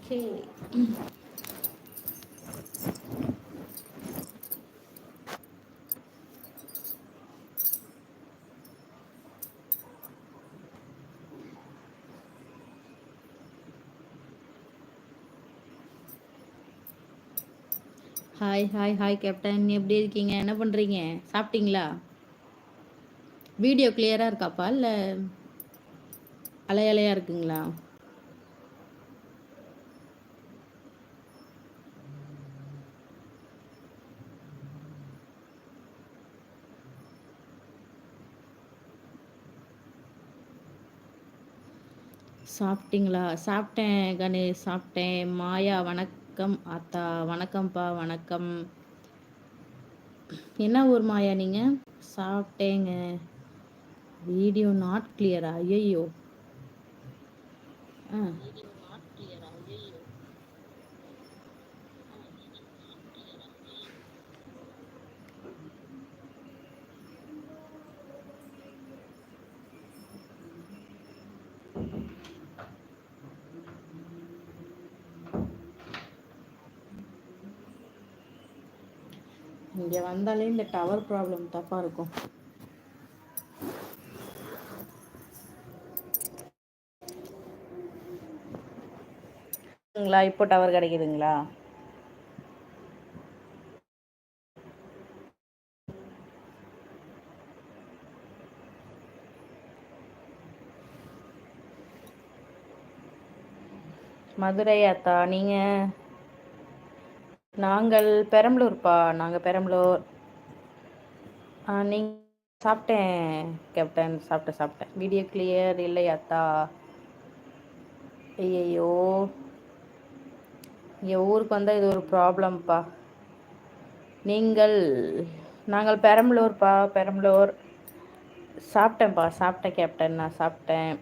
Okay. Hi hi hi captain, எப்படி இருக்கீங்க? என்ன பண்ணுறீங்க? சாப்பிட்டீங்களா? வீடியோ கிளியராக இருக்காப்பா இல்லை அலையலையாக இருக்குங்களா? சாப்பிட்டீங்களா? சாப்பிட்டேன் கணேஷ், சாப்பிட்டேன். மாயா வணக்கம். அத்தா வணக்கம்ப்பா, வணக்கம். என்ன ஊர் மாயா நீங்கள்? சாப்பிட்டேங்க. வீடியோ நாட் கிளியரா? ஐயோ. ஆ, இங்கே வந்தாலே இந்த டவர் ப்ராப்ளம் தப்பாக இருக்கும். இப்போ டவர் கிடைக்குதுங்களா? மதுரை அத்தா. நீங்கள்? நாங்கள் பெரம்பலூர்ப்பா. நாங்கள் பெரம்பலூர். நீங்கள்? சாப்பிட்டேன் கேப்டன், சாப்பிட்டேன். வீடியோ கிளியர் இல்லை அத்தா. ஐயோ, என் ஊருக்கு வந்தால் இது ஒரு ப்ராப்ளம்ப்பா. நீங்கள்? நாங்கள் பெரம்பலூர்ப்பா, பெரம்பலூர். சாப்பிட்டேன்ப்பா, சாப்பிட்டேன் கேப்டன், நான் சாப்பிட்டேன்.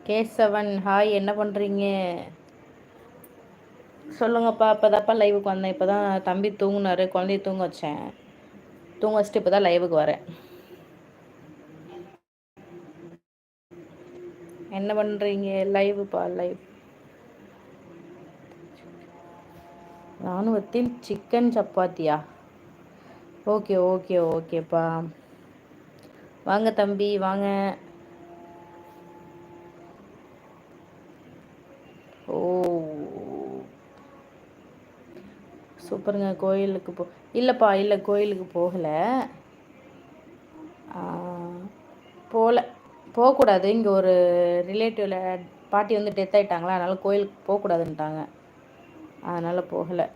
கேசவன் ஹாய், என்ன பண்ணுறீங்க? சொல்லுங்கப்பா. இப்போதான்ப்பா லைவுக்கு வந்தேன். இப்போ தான் தம்பி தூங்குனாரு, குழந்தைய தூங்க வச்சேன். தூங்க வச்சுட்டு இப்போ தான் லைவுக்கு வரேன். என்ன பண்ணுறீங்க? லைவுப்பா, லைவ். ராணுவத்தில் சிக்கன் சப்பாத்தியா? ஓகே ஓகே ஓகேப்பா. வாங்க தம்பி, வாங்க. ஓ, சூப்பருங்க. கோயிலுக்கு இல்லைப்பா, இல்லை கோயிலுக்கு போகலை. போகல, போகக்கூடாது. இங்கே ஒரு ரிலேட்டிவில் பாட்டி வந்து டெத் ஆகிட்டாங்களா, அதனால் கோயிலுக்கு போகக்கூடாதுன்ட்டாங்க. அதனால் போகலை.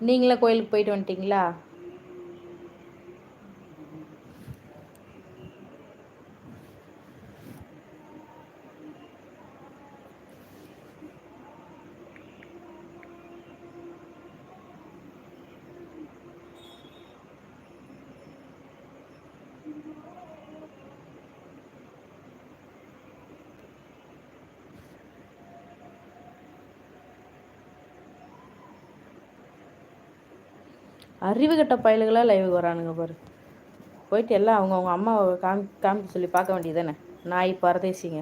நீங்களே கோயிலுக்கு போயிட்டு வந்துட்டீங்களா? அறிவு கட்ட பயலுகளாக லைவுக்கு வரானுங்க பாரு. போயிட்டு எல்லாம் அவங்க அம்மாவை காமிக்க சொல்லி பார்க்க வேண்டியது தானே. நாய் பரதேசிங்க.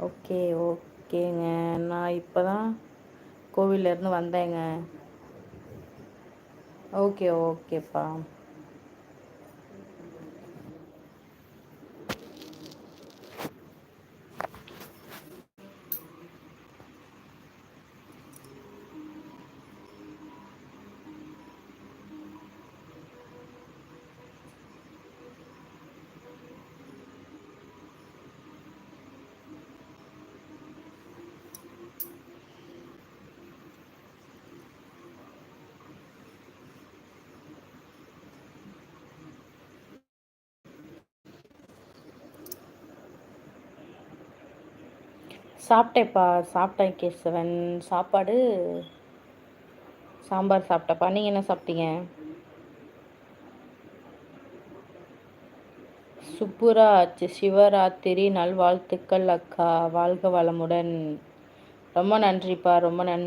ஓகே ஓகேங்க. நான் இப்போ தான் கோவிலேருந்து வந்தேங்க. ஓகே ஓகேப்பா. சாப்பிட்டேப்பா, சாப்பிட்டேன் கேசவன். சாப்பாடு சாம்பார் சாப்பிட்டப்பா. நீங்கள் என்ன சாப்பிட்டீங்க? சுப்புராஜ், சிவராத்திரி நல்வாழ்த்துக்கள் அக்கா. வாழ்க வளமுடன். ரொம்ப நன்றிப்பா, ரொம்ப நன்றி.